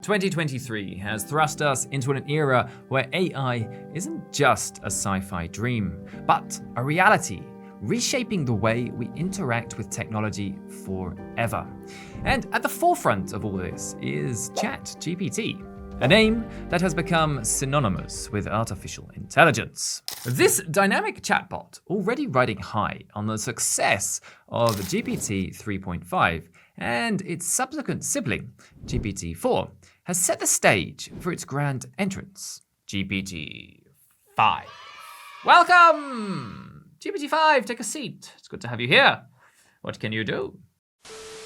2023 has thrust us into an era where AI isn't just a sci-fi dream, but a reality, reshaping the way we interact with technology forever. And at the forefront of all this is ChatGPT, a name that has become synonymous with artificial intelligence. This dynamic chatbot, already riding high on the success of GPT-3.5 and its subsequent sibling, GPT-4, has set the stage for its grand entrance, GPT-5. Welcome! GPT-5, take a seat. It's good to have you here. What can you do?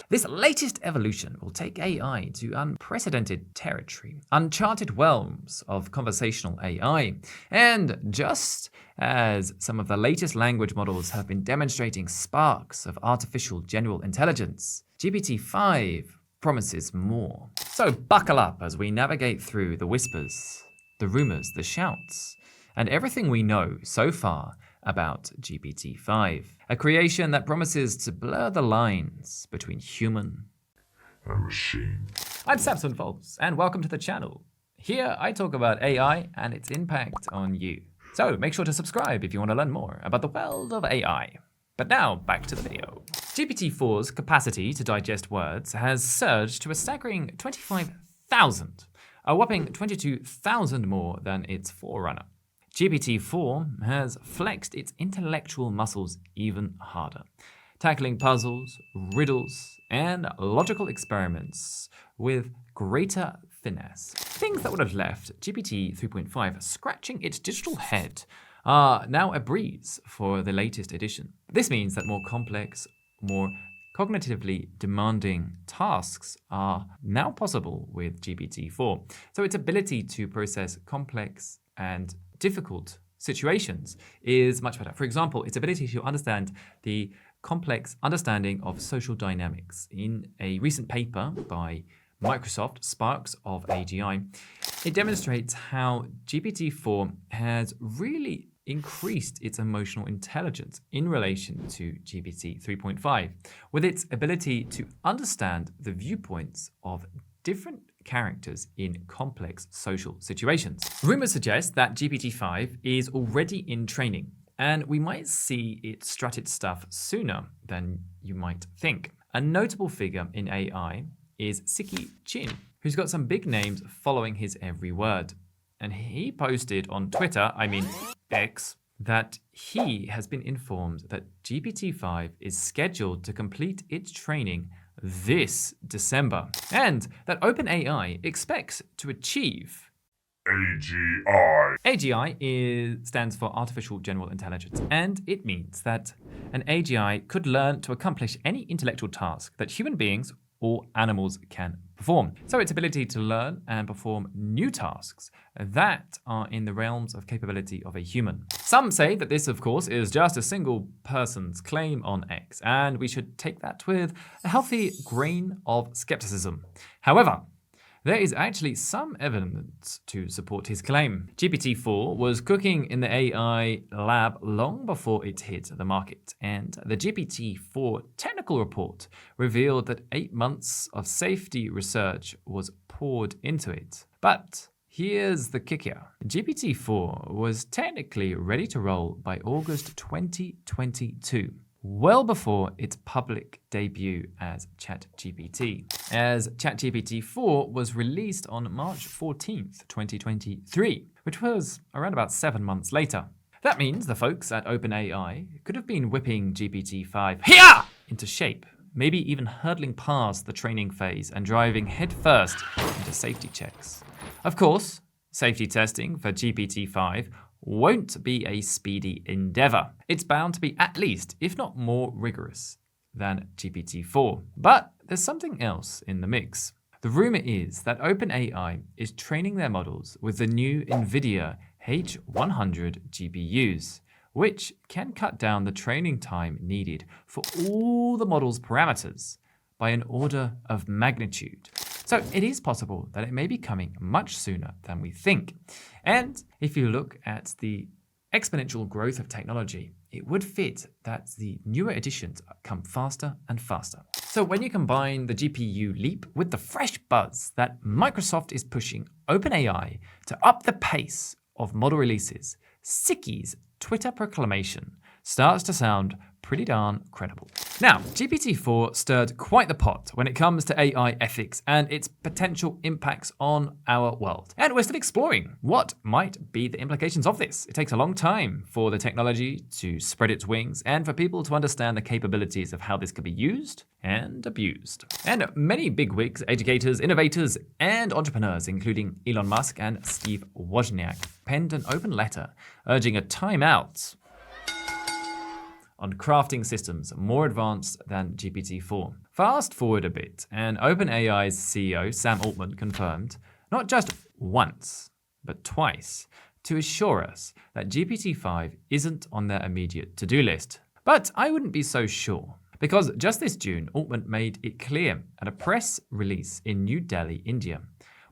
This latest evolution will take AI to unprecedented territory, uncharted realms of conversational AI. And just as some of the latest language models have been demonstrating sparks of artificial general intelligence, GPT-5 promises more. So buckle up as we navigate through the whispers, the rumors, the shouts, and everything we know so far about GPT-5, a creation that promises to blur the lines between human and machine. I'm Samson, and welcome to the channel. Here I talk about AI and its impact on you. So make sure to subscribe if you want to learn more about the world of AI. But now, back to the video. GPT-4's capacity to digest words has surged to a staggering 25,000, a whopping 22,000 more than its forerunner. GPT-4 has flexed its intellectual muscles even harder, tackling puzzles, riddles, and logical experiments with greater finesse. Things that would have left GPT-3.5 scratching its digital head are now a breeze for the latest edition. This means that more complex, more cognitively demanding tasks are now possible with GPT-4. So its ability to process complex and difficult situations is much better. For example, its ability to understand the complex understanding of social dynamics. In a recent paper by Microsoft, Sparks of AGI, it demonstrates how GPT-4 has really increased its emotional intelligence in relation to GPT-3.5, with its ability to understand the viewpoints of different characters in complex social situations. Rumors suggest that GPT-5 is already in training, and we might see it strut its stuff sooner than you might think. A notable figure in AI is Siki Chin, who's got some big names following his every word. And he posted on Twitter, X, that he has been informed that GPT-5 is scheduled to complete its training this December, and that OpenAI expects to achieve AGI. AGI stands for Artificial General Intelligence, and it means that an AGI could learn to accomplish any intellectual task that human beings or animals can perform. So its ability to learn and perform new tasks that are in the realms of capability of a human. Some say that this, of course, is just a single person's claim on X, and we should take that with a healthy grain of skepticism. However, there is actually some evidence to support his claim. GPT-4 was cooking in the AI lab long before it hit the market, and the GPT-4 technical report revealed that 8 months of safety research was poured into it. But here's the kicker. GPT-4 was technically ready to roll by August 2022. Well before its public debut as ChatGPT, as ChatGPT-4 was released on March 14th, 2023, which was around about 7 months later. That means the folks at OpenAI could have been whipping GPT-5 into shape, maybe even hurdling past the training phase and driving headfirst into safety checks. Of course, safety testing for GPT-5 won't be a speedy endeavor. It's bound to be at least, if not more rigorous than GPT-4. But there's something else in the mix. The rumor is that OpenAI is training their models with the new NVIDIA H100 GPUs, which can cut down the training time needed for all the model's parameters by an order of magnitude. So it is possible that it may be coming much sooner than we think. And if you look at the exponential growth of technology, it would fit that the newer editions come faster and faster. So when you combine the GPU leap with the fresh buzz that Microsoft is pushing OpenAI to up the pace of model releases, Sicky's Twitter proclamation starts to sound pretty darn credible. Now, GPT-4 stirred quite the pot when it comes to AI ethics and its potential impacts on our world. And we're still exploring what might be the implications of this. It takes a long time for the technology to spread its wings and for people to understand the capabilities of how this could be used and abused. And many bigwigs, educators, innovators, and entrepreneurs, including Elon Musk and Steve Wozniak, penned an open letter urging a timeout on crafting systems more advanced than GPT-4. Fast forward a bit, and OpenAI's CEO, Sam Altman, confirmed, not just once, but twice, to assure us that GPT-5 isn't on their immediate to-do list. But I wouldn't be so sure, because just this June, Altman made it clear at a press release in New Delhi, India,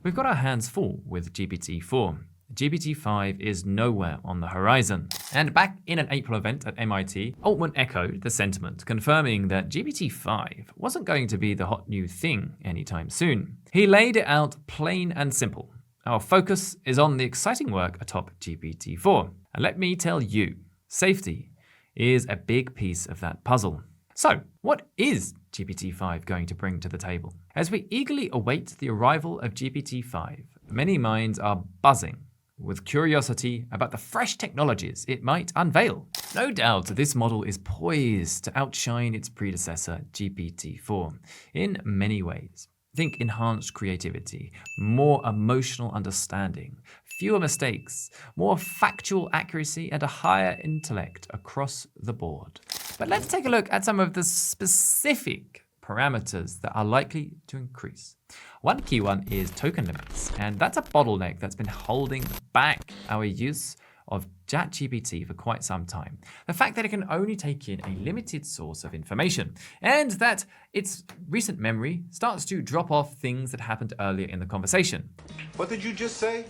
we've got our hands full with GPT-4. GPT-5 is nowhere on the horizon. And back in an April event at MIT, Altman echoed the sentiment, confirming that GPT-5 wasn't going to be the hot new thing anytime soon. He laid it out plain and simple. Our focus is on the exciting work atop GPT-4. And let me tell you, safety is a big piece of that puzzle. So, what is GPT-5 going to bring to the table? As we eagerly await the arrival of GPT-5, many minds are buzzing with curiosity about the fresh technologies it might unveil. No doubt this model is poised to outshine its predecessor, GPT-4, in many ways. Think enhanced creativity, more emotional understanding, fewer mistakes, more factual accuracy, and a higher intellect across the board. But let's take a look at some of the specific parameters that are likely to increase. One key one is token limits, and that's a bottleneck that's been holding back our use of ChatGPT for quite some time. The fact that it can only take in a limited source of information, and that its recent memory starts to drop off things that happened earlier in the conversation. What did you just say?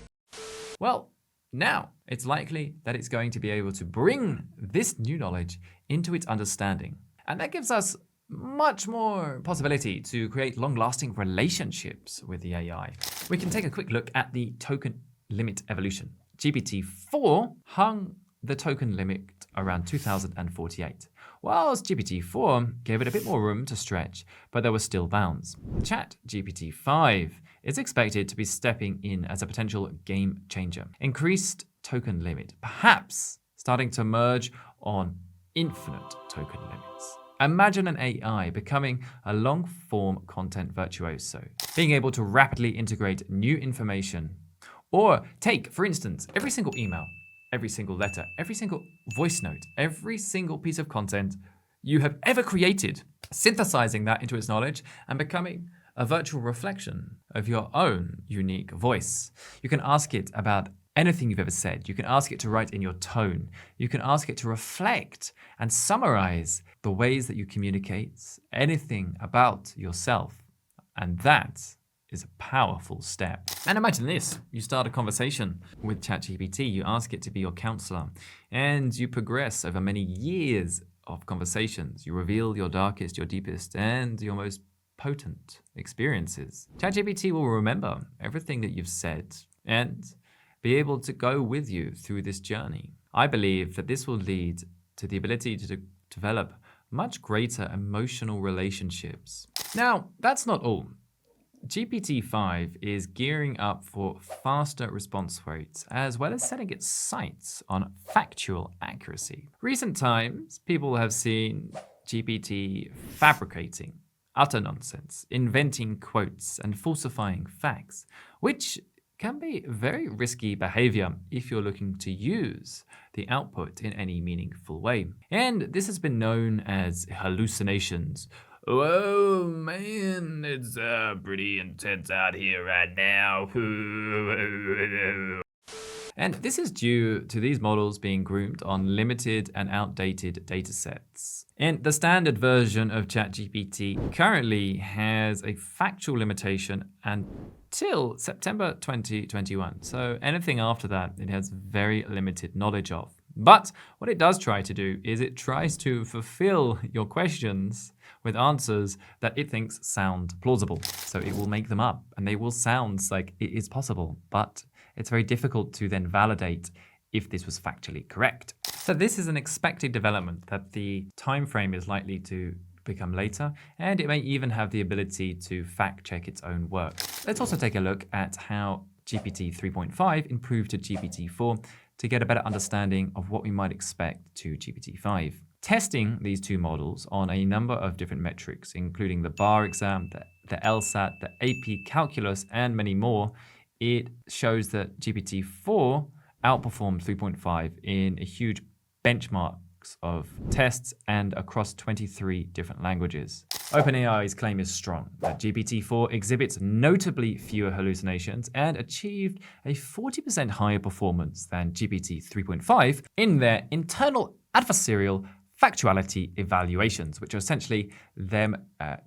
Well, now it's likely that it's going to be able to bring this new knowledge into its understanding. And that gives us much more possibility to create long-lasting relationships with the AI. We can take a quick look at the token limit evolution. GPT-4 hung the token limit around 2048, whilst GPT-4 gave it a bit more room to stretch, but there were still bounds. ChatGPT-5 is expected to be stepping in as a potential game changer. Increased token limit, perhaps starting to merge on infinite token limits. Imagine an AI becoming a long-form content virtuoso, being able to rapidly integrate new information. Or take, for instance, every single email, every single letter, every single voice note, every single piece of content you have ever created, synthesizing that into its knowledge and becoming a virtual reflection of your own unique voice. You can ask it about anything you've ever said. You can ask it to write in your tone. You can ask it to reflect and summarize the ways that you communicate, anything about yourself. And that is a powerful step. And imagine this, you start a conversation with ChatGPT, you ask it to be your counselor, and you progress over many years of conversations. You reveal your darkest, your deepest, and your most potent experiences. ChatGPT will remember everything that you've said and be able to go with you through this journey. I believe that this will lead to the ability to develop much greater emotional relationships. Now, that's not all. GPT-5 is gearing up for faster response rates, as well as setting its sights on factual accuracy. Recent times, people have seen GPT fabricating utter nonsense, inventing quotes, and falsifying facts, which can be very risky behavior if you're looking to use the output in any meaningful way. And this has been known as hallucinations. Oh man, it's pretty intense out here right now. And this is due to these models being groomed on limited and outdated datasets. And the standard version of ChatGPT currently has a factual limitation until September 2021. So anything after that, it has very limited knowledge of. But what it does try to do is it tries to fulfill your questions with answers that it thinks sound plausible. So it will make them up and they will sound like it is possible, but it's very difficult to then validate if this was factually correct. So this is an expected development that the time frame is likely to become later, and it may even have the ability to fact check its own work. Let's also take a look at how GPT 3.5 improved to GPT-4 to get a better understanding of what we might expect to GPT-5. Testing these two models on a number of different metrics, including the bar exam, the LSAT, the AP calculus, and many more, it shows that GPT-4 outperformed 3.5 in a huge benchmarks of tests and across 23 different languages. OpenAI's claim is strong that GPT-4 exhibits notably fewer hallucinations and achieved a 40% higher performance than GPT 3.5 in their internal adversarial factuality evaluations, which are essentially them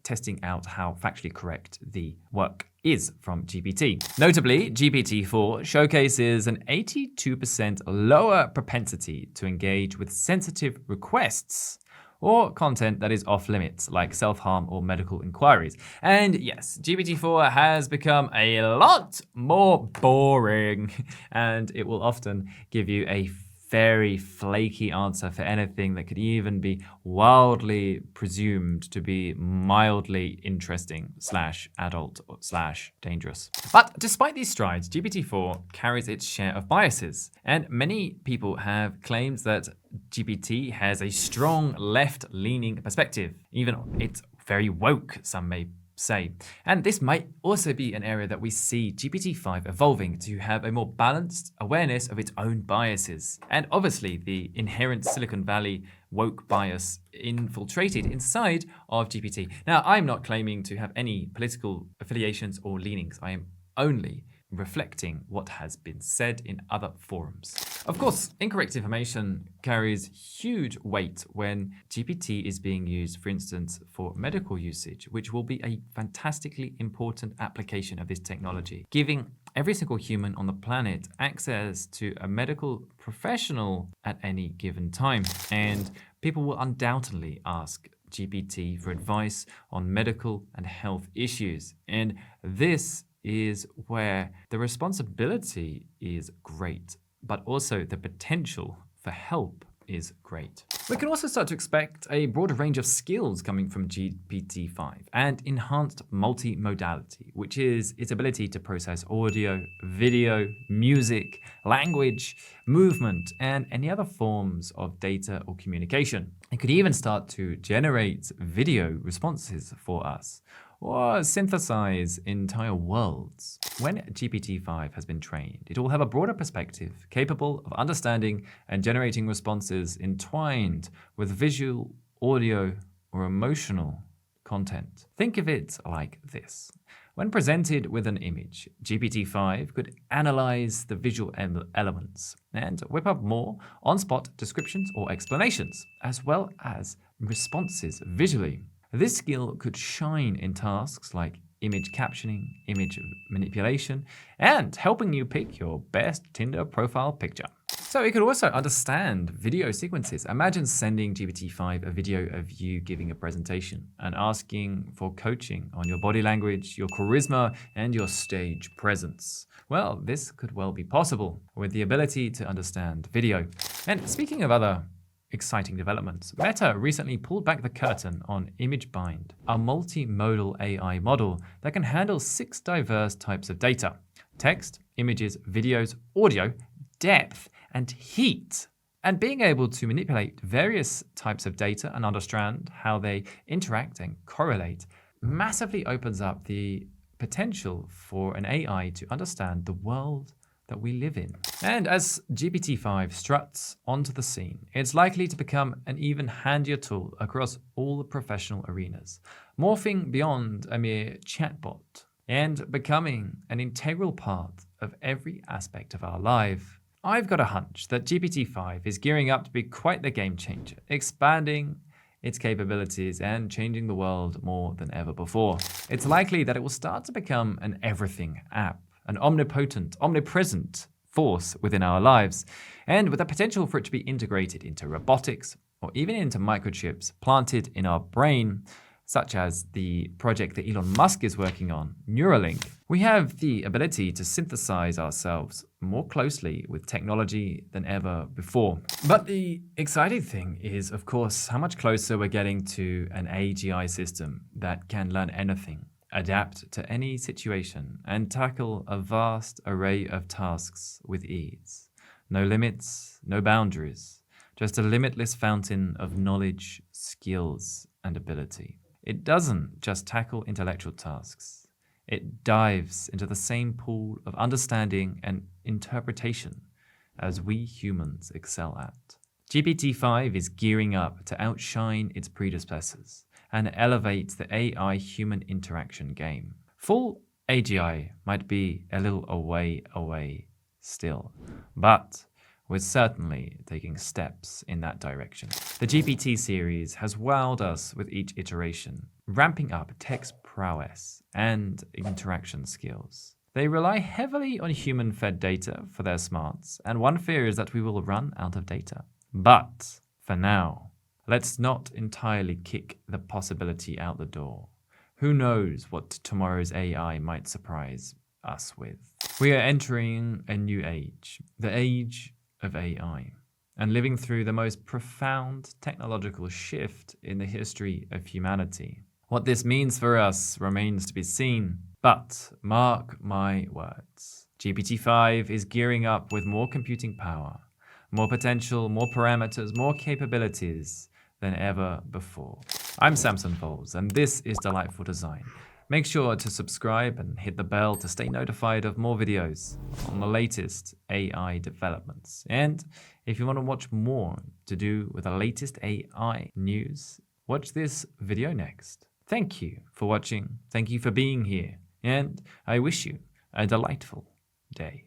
testing out how factually correct the work is from GPT. Notably, GPT-4 showcases an 82% lower propensity to engage with sensitive requests or content that is off limits, like self-harm or medical inquiries. And yes, GPT-4 has become a lot more boring, and it will often give you a very flaky answer for anything that could even be wildly presumed to be mildly interesting / adult / dangerous. But despite these strides, GPT-4 carries its share of biases, and many people have claimed that GPT has a strong left-leaning perspective. Even it's very woke, some may say. And this might also be an area that we see GPT-5 evolving to have a more balanced awareness of its own biases. And obviously the inherent Silicon Valley woke bias infiltrated inside of GPT. Now, I'm not claiming to have any political affiliations or leanings. I am only reflecting what has been said in other forums. Of course, incorrect information carries huge weight when GPT is being used, for instance, for medical usage, which will be a fantastically important application of this technology, giving every single human on the planet access to a medical professional at any given time. And people will undoubtedly ask GPT for advice on medical and health issues. And this is where the responsibility is great, but also the potential for help is great. We can also start to expect a broader range of skills coming from GPT-5 and enhanced multimodality, which is its ability to process audio, video, music, language, movement, and any other forms of data or communication. It could even start to generate video responses for us, or synthesize entire worlds. When GPT-5 has been trained, it will have a broader perspective, capable of understanding and generating responses entwined with visual, audio, or emotional content. Think of it like this. When presented with an image, GPT-5 could analyze the visual elements and whip up more on-spot descriptions or explanations, as well as responses visually. This skill could shine in tasks like image captioning, image manipulation, and helping you pick your best Tinder profile picture. So it could also understand video sequences. Imagine sending GPT-5 a video of you giving a presentation and asking for coaching on your body language, your charisma, and your stage presence. Well, this could well be possible with the ability to understand video. And speaking of other exciting developments, Meta recently pulled back the curtain on ImageBind, a multimodal AI model that can handle 6 diverse types of data: text, images, videos, audio, depth, and heat. And being able to manipulate various types of data and understand how they interact and correlate massively opens up the potential for an AI to understand the world that we live in. And as GPT-5 struts onto the scene, it's likely to become an even handier tool across all the professional arenas, morphing beyond a mere chatbot and becoming an integral part of every aspect of our life. I've got a hunch that GPT-5 is gearing up to be quite the game changer, expanding its capabilities and changing the world more than ever before. It's likely that it will start to become an everything app, an omnipotent, omnipresent force within our lives, and with the potential for it to be integrated into robotics or even into microchips planted in our brain, such as the project that Elon Musk is working on, Neuralink, we have the ability to synthesize ourselves more closely with technology than ever before. But the exciting thing is, of course, how much closer we're getting to an AGI system that can learn anything, adapt to any situation, and tackle a vast array of tasks with ease. No limits, no boundaries, just a limitless fountain of knowledge, skills, and ability. It doesn't just tackle intellectual tasks. It dives into the same pool of understanding and interpretation as we humans excel at. GPT-5 is gearing up to outshine its predecessors and elevate the AI-human interaction game. Full AGI might be a little away still, but we're certainly taking steps in that direction. The GPT series has wowed us with each iteration, ramping up text prowess and interaction skills. They rely heavily on human-fed data for their smarts, and one fear is that we will run out of data. But for now, let's not entirely kick the possibility out the door. Who knows what tomorrow's AI might surprise us with? We are entering a new age, the age of AI, and living through the most profound technological shift in the history of humanity. What this means for us remains to be seen, but mark my words, GPT-5 is gearing up with more computing power, more potential, more parameters, more capabilities than ever before. I'm Samson, and this is Delightful Design. Make sure to subscribe and hit the bell to stay notified of more videos on the latest AI developments. And if you want to watch more to do with the latest AI news, watch this video next. Thank you for watching. Thank you for being here. And I wish you a delightful day.